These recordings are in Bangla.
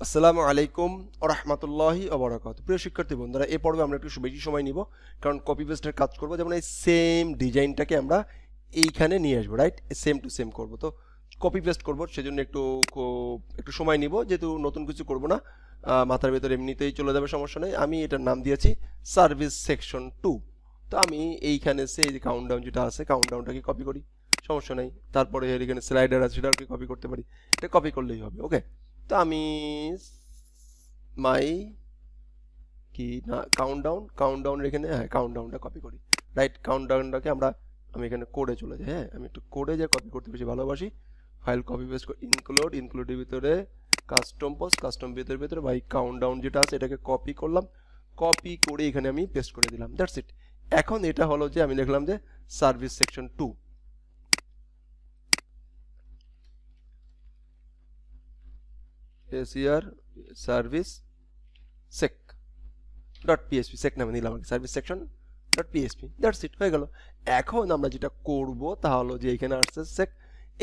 আসসালামু আলাইকুম ওয়া রাহমাতুল্লাহি ওয়া বারাকাতুহু। প্রিয় শিক্ষার্থী বন্ধুরা, এই পর্বে আমরা একটু বেশি সময় নিব, কারণ কপি পেস্টের কাজ করব। যেমন এই সেম ডিজাইনটাকে আমরা এইখানে নিয়ে আসবো, রাইট? সেম টু সেম করব, তো কপি পেস্ট করব, সেজন্য একটু সময় নিব, যেহেতু নতুন কিছু করব না। মাথার ভেতরে এমনিতেই চলে যাবে, সমস্যা নেই। আমি এটার নাম দিয়েছি সার্ভিস সেকশন 2। তো আমি এইখানে এই যে কাউন্টডাউন যেটা আছে, কাউন্টডাউনটাকে কপি করি, সমস্যা নেই। তারপরে এখানে স্লাইডার আছে, সেটাকে কপি করতে পারি, এটা কপি করলেই হবে। ওকে, তো আমি মাই কি না কাউন্টডাউনের এখানে, হ্যাঁ, কাউন্টডাউনটা কপি করি, রাইট? কাউন্টডাউনটাকে আমি এখানে কোডে চলে যাই। হ্যাঁ, আমি একটু কোডে যে কপি করতে বেশি ভালোবাসি। ফাইল কপি পেস্ট করে ইনক্লুডের ভিতরে কাস্টম ভিতরে ভাই কাউন্টডাউন যেটা আছে এটাকে কপি করলাম, কপি করে এখানে আমি পেস্ট করে দিলাম। That's it. এখন এটা হলো যে আমি লিখলাম যে সার্ভিস সেকশন 2, এসইআর সার্ভিস সেক ডট পিএসপি, সেক নামে নিলাম আর কি, service section dot PSP. That's it, হয়ে গেল। এখন আমরা যেটা করব তা হলো যে এখানে আসছে সেক,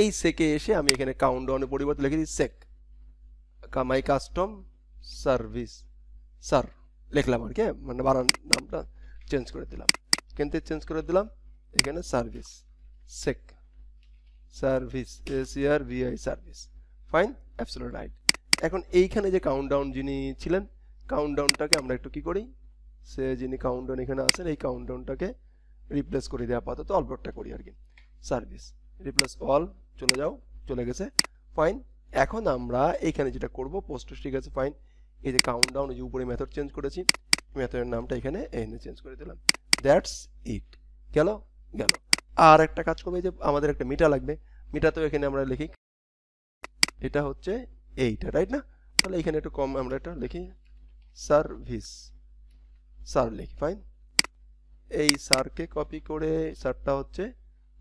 এই সেকে এসে আমি এখানে কাউন্টডাউনের পরিবর্তে লিখে দিই সেক মাই কাস্টম সার্ভিস স্যার লিখলাম আর কি, মানে বানান নামটা চেঞ্জ করে দিলাম, কিন্তু চেঞ্জ করে দিলাম এখানে সার্ভিস সেক service S E R V I service. Fine, absolute right. এখন এইখানে যে কাউন্টডাউন যিনি ছিলেন, কাউন্টডাউনটাকে আমরা একটু কি করি, সে যিনি কাউন্টডাউন এখানে আছেন এই কাউন্টডাউনটাকে রিপ্লেস করে দেওয়া, আপাতত অল্পটা করি আর কি, সার্ভিস রিপ্লেস অল, চলে গেছে। ফাইন, এখন আমরা এখানে যেটা করব পোস্ট, ঠিক আছে, ফাইন। এই যে কাউন্টডাউন, এই যে উপরে মেথড চেঞ্জ করেছি, মেথডের নামটা এখানে চেঞ্জ করে দিলাম। দ্যাটস ইট, গেল। আর একটা কাজ করবে, যে আমাদের একটা মিটা লাগবে, মিটা তো এখানে আমরা লিখি, এটা হচ্ছে এইটা, রাইট না? তাহলে এখানে একটু কম আমরা এটা লিখি, সার্ভিস স্যার লিখি। ফাইন, এই স্যারকে কপি করে, স্যারটা হচ্ছে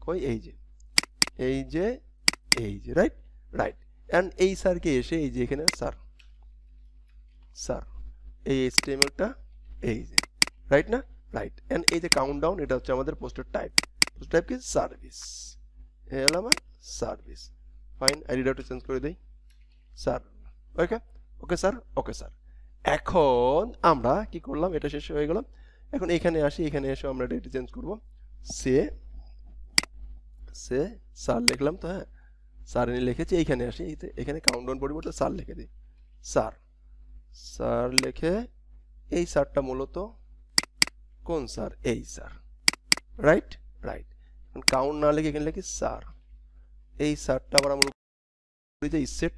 কই, এই যে রাইট। এন্ড এই স্যারকে এসে এই যে এখানে স্যার এই HTML-টা এই যে, রাইট না? রাইট। এন্ড এই যে কাউন্টডাউন, এটা হচ্ছে আমাদের পোস্টের টাইপ কি সার্ভিস, এই হলো আমার সার্ভিস। ফাইন, আইডিটা চেঞ্জ করে দেই, স্যার। Okay sir. এখন আমরা কি করলাম, এটা শেষ হয়ে গেল। এখন এখানে আসি, এখানে এসে আমরা এটা চেঞ্জ করব, সে স্যার লিখলাম তো, হ্যাঁ, স্যার লিখেছি। এইখানে আসি, এখানে কাউন্টডাউন পরিবর্তে স্যার লিখে দিই, স্যার লিখে, এই স্যারটা মূলত কোন স্যার, এই স্যার, রাইট। কাউন্ট না লিখে এখানে লিখি স্যার, এই স্যারটা আবার আমরা সেট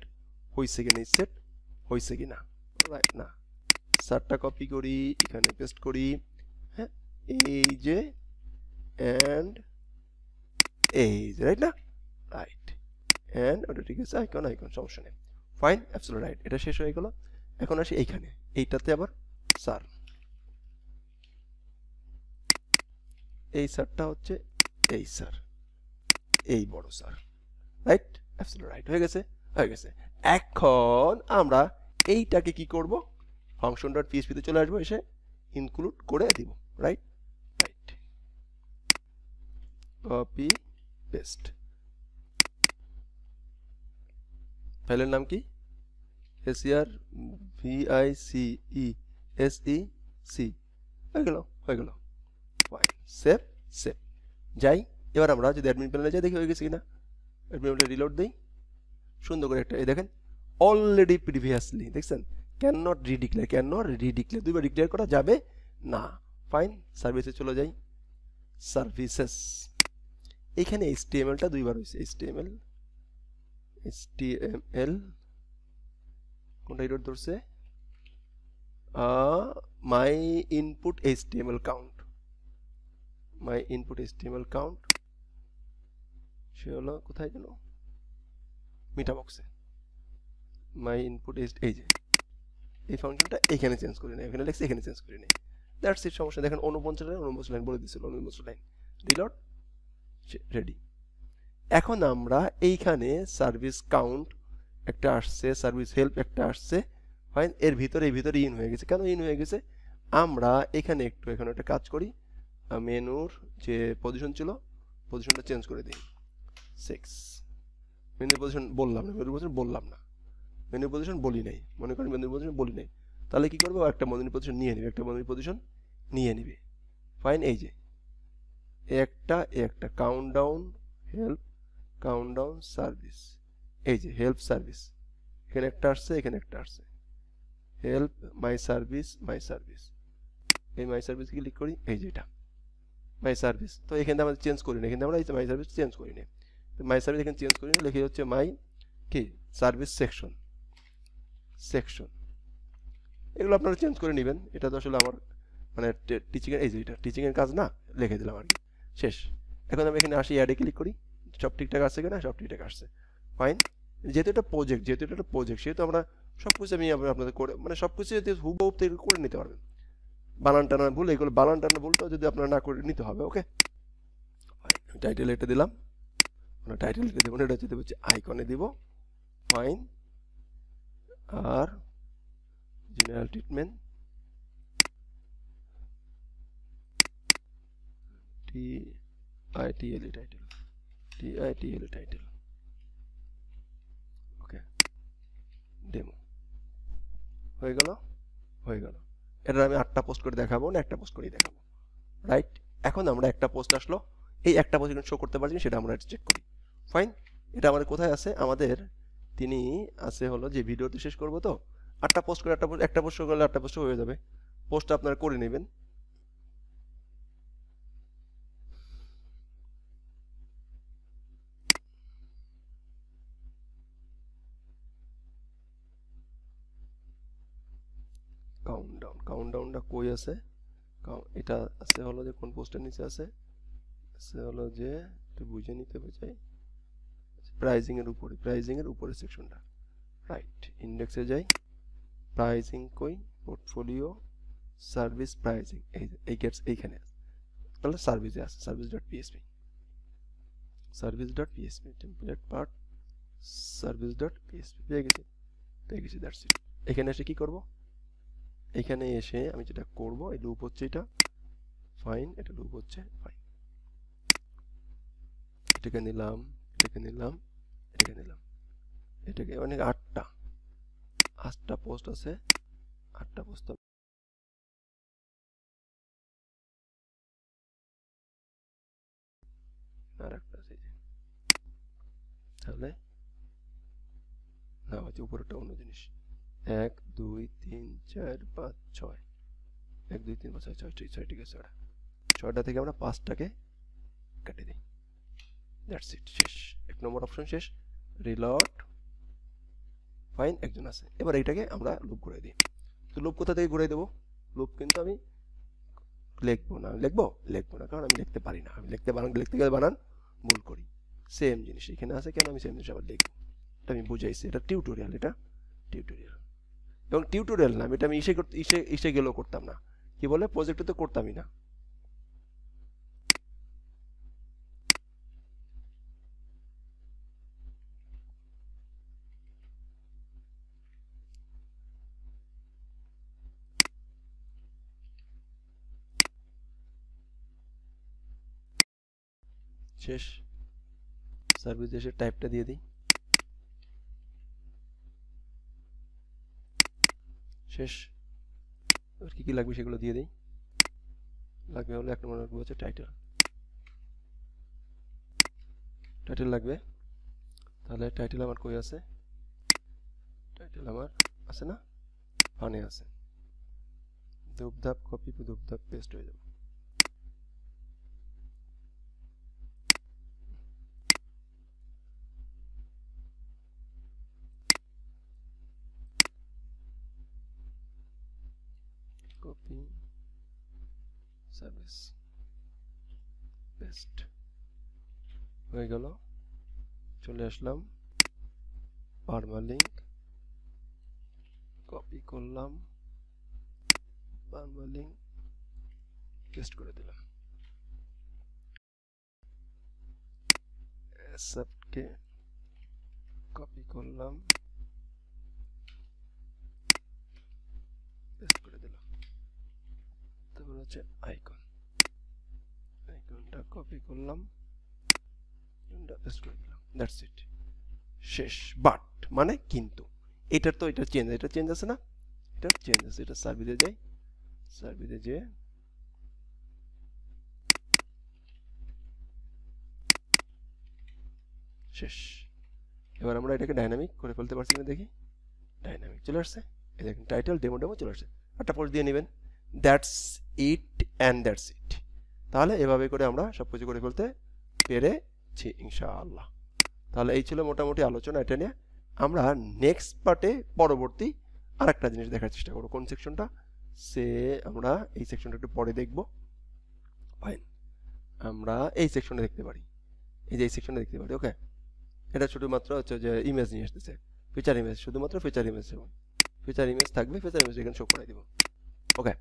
হয়েছে কিনা, রাইট না? স্যারটা কপি করি, এখানে পেস্ট করি, হ্যাঁ, এই যে এন্ড রাইট না? রাইট। এন্ড ওটা ঠিক আছে, আইকন সমস্যা নেই। Fine, absolute right. এটা শেষ হয়ে গেল। এখন আসি এইখানে, এইটাতে আবার স্যার, এই স্যারটা হচ্ছে এই স্যার, এই বড় স্যার, রাইট? অ্যাবসলিউট রাইট, হয়ে গেছে। এখন আমরা এইটাকে কি করব, ফাংশন ডট পিএইচপি তে চলে আসবো, এসে ইনক্লুড করে দিব, রাইট। কপি পেস্ট, ফাইলের নাম কি, SERVICESEC, হয়ে গেল। Fine, save. যাই, এবার আমরা যদি অ্যাডমিন প্যানেলে যাই, দেখি হয়ে গেছে কিনা। অ্যাডমিন প্যানেলে রিলোড দেই, সুন্দর করে একটা, এই দেখেন অলরেডি প্রিভিয়াসলি, দেখছেন? ক্যান নট রিডিক্লেয়ার, দুইবার ডিক্লেয়ার করা যাবে না। ফাইন, সার্ভিসে চলে যাই, সার্ভিসেস, এখানে HTML-টা দুইবার হয়েছে, HTML কোনটা এরর ধরছে, মাই ইনপুট HTML কাউন্ট, সে হলো কোথায় গেল, মিটা বক্সে, মাই ইনপুট, এই যে এই ফাংশনটা এখানে চেঞ্জ করে নেই, এখানে লেখছে, এখানে চেঞ্জ করে নেই। দ্যাটস ইট, সমস্যা। দেখেন 49 লাইন বলে দিছিল, 49 লাইন, রিলোড, রেডি। এখন আমরা এইখানে সার্ভিস কাউন্ট একটা আসছে, সার্ভিস হেল্প একটা আসছে, ফাইন। এর ভিতরে ইন হয়ে গেছে। কেন ইন হয়ে গেছে, আমরা এখানে একটা কাজ করি, মেনুর যে পজিশন ছিল, পজিশনটা চেঞ্জ করে দিই 6, মেনুর পজিশন বললাম না, মেনু পজিশন বলি নাই, মনে করেন মেনু পজিশন বলি নাই, তাহলে কি করবে, একটা মেনু পজিশন নিয়ে নেবে, একটা মেনু পজিশন নিয়ে নেবে। ফাইন, এই যে একটা কাউন্টডাউন হেল্প, কাউন্টডাউন সার্ভিস, এই যে হেল্প সার্ভিস, এখানে একটা আসছে, এখানে একটা আসছে, help my service, my service, এই মাই সার্ভিস ক্লিক করি, এই যে এটা মাই সার্ভিস। তো এখানে আমরা চেঞ্জ করি না, এখানে আমরা এই মাই সার্ভিস চেঞ্জ করি না, মাই সার্ভিস এখানে চেঞ্জ করি না, লিখে হচ্ছে মাই কি সার্ভিস সেকশন, সেকশন। এগুলো আপনারা চেঞ্জ করে নেবেন, এটা তো আসলে আমার মানে টিচিং এর, এই যে এটা টিচিং এর কাজ না, লিখে দিলাম আর কি, শেষ। এখন আমি এখানে আসি, অ্যাডে ক্লিক করি, সব ঠিকঠাক আসছে কিনা, সব ঠিকঠাক আসছে। ফাইন, যেহেতু এটা প্রজেক্ট, সেহেতু আমরা সবকিছু আমি আপনাদের করে মানে সবকিছু যদি হুবহু তৈরি করে নিতে পারবেন। বানান টানান ভুল, এগুলো বানান টানান ভুলটাও যদি আপনারা না করে নিতে হবে। ওকে, টাইটেল এটা দিলাম, টাইটেল এটা দেবো না, এটা হচ্ছে দেবো আইকনে দিব। ফাইন, আর general treatment TITLE title, TITLE title. Okay, demo হয়ে গেল, হয়ে গেল। এটা আমি 8টা পোস্ট করে দেখাবো না, একটা পোস্ট করেই দেখাবো, রাইট? এখন আমরা একটা পোস্ট আসলো, এই একটা পোস্ট শো করতে পারছি সেটা আমরা চেক করি। ফাইন, এটা আমাদের কোথায় আছে, আমাদের তিনি আছে হলো যে ভিডিওটি শেষ করবো, তো 8টা পোস্ট করে একটা পোস্ট করলে 8টা পোস্ট হয়ে যাবে, পোস্ট আপনারা করে নেবেন। কাউন্টডাউনটা কই আছে, এটা আছে হলো যে কোন পোস্টের নিচে আছে, হলো যে একটু বুঝে নিতে চাই, প্রাইজিং এর উপরে সেকশনটা, রাইট? ইন্ডেক্সে যাই, প্রাইজিং কই, পোর্টফোলিও, সার্ভিস প্রাইজিং, এই গেটস এইখানে আছে, তাহলে সার্ভিসে আছে, সার্ভিস.পিএসপি টেমপ্লেট পার্ট সার্ভিস.পিএসপি পেয়ে গেছি, দ্যাটস ইট। এখানে এসে কি করব, এখানে এসে আমি যেটা করব, এই লুপ হচ্ছে এটা, ফাইন, এটা লুপ হচ্ছে, ফাইন, এটাকে নিলাম, এটাকে নিলাম, এটাকে নিলাম, এটাকে অনেক 8টা পোস্ট আছে, 8টা পোস্ট আর একটা আছে, তাহলে না হচ্ছে উপরেরটা অন্য জিনিস, 1 2 3 4 5 6, 1 2 3 5 6 6 ঠিক আছে, 6টা থেকে আমরা 5টাকে কেটে দিই, দ্যাটস ইট, শেষ। 1 নম্বর অপশন শেষ, রিলোড। ফাইন, একজন আছে। এবার এইটাকে আমরা লুপ ঘুরিয়ে দিই। তো লুপ কোথা থেকে ঘুরিয়ে দেবো, লুপ কিন্তু আমি লিখবো না, কারণ আমি লিখতে পারি না, আমি লিখতে গেলে বানান ভুল করি। সেম জিনিস এখানে আছে, কেন আমি সেম জিনিস আবার লিখবো, এটা আমি বুঝাইছি, এটা টিউটোরিয়াল, এবং টিউটোরিয়াল না, এটা আমি ইসে গেলেও করতাম না, কি বলে, প্রজেক্টে তো করতামই না। শেষ, সার্ভিস এসে টাইপটা দিয়ে দিই, শেষ। আর কি কি লাগবে সেগুলো দিয়ে দিই, লাগবে হলো 1 নম্বর হচ্ছে টাইটেল লাগবে, তাহলে টাইটেল আমার কই আছে, টাইটেল আমার আছে না, ফানে আছে, ধূপধাপ কপি, ধূপধাপ পেস্ট হয়ে যাবে। কপি, সার্ভিস, পেস্ট হয়ে গেল। চলে আসলাম, পারমালিঙ্ক কপি করলাম, পারমালিঙ্ক পেস্ট করে দিলাম, অ্যাসেপ্টকে কপি করলাম, পেস্ট করে দিলাম। তারপর হচ্ছে আইকনটা কপি করলাম, পেস্ট করে দিলাম, দ্যাটস ইট, শেষ। বাট মানে কিন্তু এটার তো এটা চেঞ্জ আছে না, এটা চেঞ্জ আছে। এটা সার্ভিসে যাই, সার্ভিসে যে শেষ। এবার আমরা এটাকে ডাইনামিক করে ফেলতে পারছি না, দেখি ডাইনামিক চলে আসছে। এই দেখেন টাইটেল ডেমো চলে আসছে। একটা পোস্ট দিয়ে নেবেন, that's it and that's it. তাহলে এভাবে করে আমরা সব কিছু করে ফেলতে পেরেছি ইনশাআল্লাহ। তাহলে এই ছিল মোটামুটি আলোচনা এটা নিয়ে। আমরা নেক্সট পার্টে পরবর্তী আরেকটা জিনিস দেখার চেষ্টা করবো। কোন সেকশনটা? আমরা এই সেকশনটা একটু পরে দেখব। ফাইন, আমরা এই সেকশনে দেখতে পারি, এই যে এই সেকশনে দেখতে পারি। ওকে, এটা শুধুমাত্র হচ্ছে যে ইমেজ নিয়ে আসতেছে, ফিচার ইমেজ, শুধুমাত্র ফিচার ইমেজ, ফিচার ইমেজ থাকবে, ফিচার ইমেজ এখানে শো করে দিব। ওকে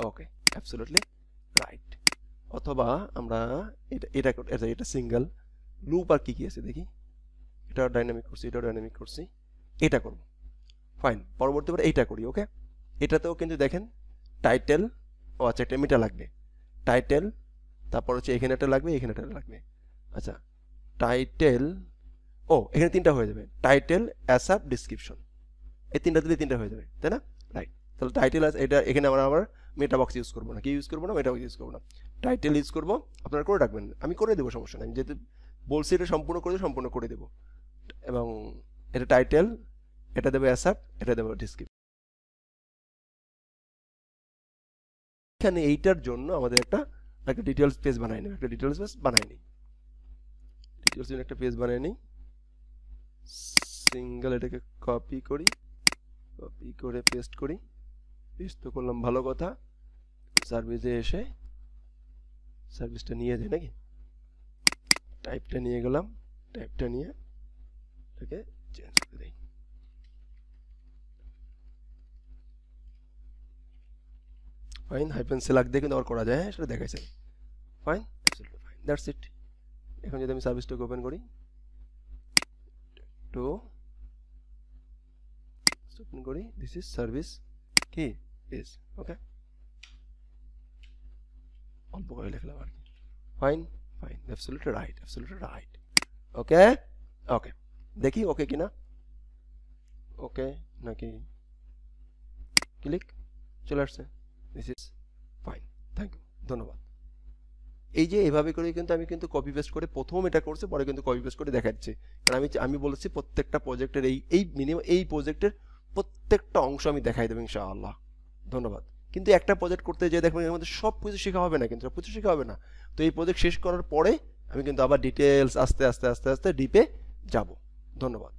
ওকে, অ্যাবসলিউটলি রাইট। অথবা আমরা এটা সিঙ্গেল লুপ আর কি আছে দেখি। এটা ডাইনামিক করছি, এটা ডাইনামিক করছি, এটা করব। ফাইন, পরবর্তীবার এইটা করি। ওকে, এটাতেও কিন্তু দেখেন টাইটেল, ও আচ্ছা একটা মিটা লাগবে, টাইটেল, তারপর হচ্ছে এখানে একটা লাগবে, এখানে একটা লাগবে। আচ্ছা টাইটেল, ও এখানে তিনটা হয়ে যাবে, টাইটেল অ্যাসাপ ডিসক্রিপশন, এই তিনটা দিলে তিনটা হয়ে যাবে, তাই না? রাইট। তাহলে টাইটেল এটা এখানে আমরা আবার মেটা বক্স ইউজ করবো না, কি ইউজ করবো না, মেটা বক্স ইউজ করবো না, টাইটেল ইউজ করবো। আপনারা করে রাখবেন, আমি করে দেবো, সমস্যা নেই। আমি যেহেতু বলছি এটা সম্পূর্ণ করে দেবো। এবং এটা টাইটেল, এটা দেবো অ্যাসাপ, এটা দেবো ডিসক্রিপশন। এখানে এইটার জন্য আমাদের একটা ডিটেলস পেজ বানাই নিই, একটা ডিটেলস পেজ বানাই নিই, ডিটেলস জন্য একটা পেজ বানাই নিই। সিঙ্গেল এটাকে কপি করি, কপি করে পেস্ট করি, পেস্ট তো করলাম, ভালো কথা। সার্ভিসে এসে সার্ভিসটা নিয়ে যাই নাকি, টাইপটা নিয়ে গেলাম, টাইপটা নিয়ে এটাকে চেঞ্জ করে দিই। ফাইন, হাইফেন সেলেক্ট দিয়ে কিন্তু আবার করা যায়, হ্যাঁ সেটা দেখাইছে। Fine, fine, that's it. এখন যদি আমি সার্ভিসটাকে ওপেন করি, তো ওপেন করি, দিস ইজ সার্ভিস কি পেজ। ওকে, অল্প করে লিখলাম আর কি। Fine fine, absolutely right, absolutely right. Okay okay, দেখি ওকে কিনা, ওকে নাকি ক্লিক চলে আসছে, this is fine, thank you, ধন্যবাদ। এই যে এভাবে করে কিন্তু আমি কিন্তু কপি পেস্ট করে প্রথম এটা করছি, পরে কিন্তু কপি পেস্ট করে দেখাচ্ছি। কারণ আমি বলেছি প্রত্যেকটা প্রজেক্টের এই মিনিমাম এই প্রজেক্টের প্রত্যেকটা অংশ আমি দেখাই দেবো ইনশাআল্লাহ। ধন্যবাদ। কিন্তু একটা প্রজেক্ট করতে যেয়ে দেখবেন এর মধ্যে সব কিছু শেখা হবে না, কিন্তু সব কিছু শেখা হবে না। তো এই প্রজেক্ট শেষ করার পরে আমি কিন্তু আবার ডিটেলস আস্তে আস্তে ডিপে যাব। ধন্যবাদ।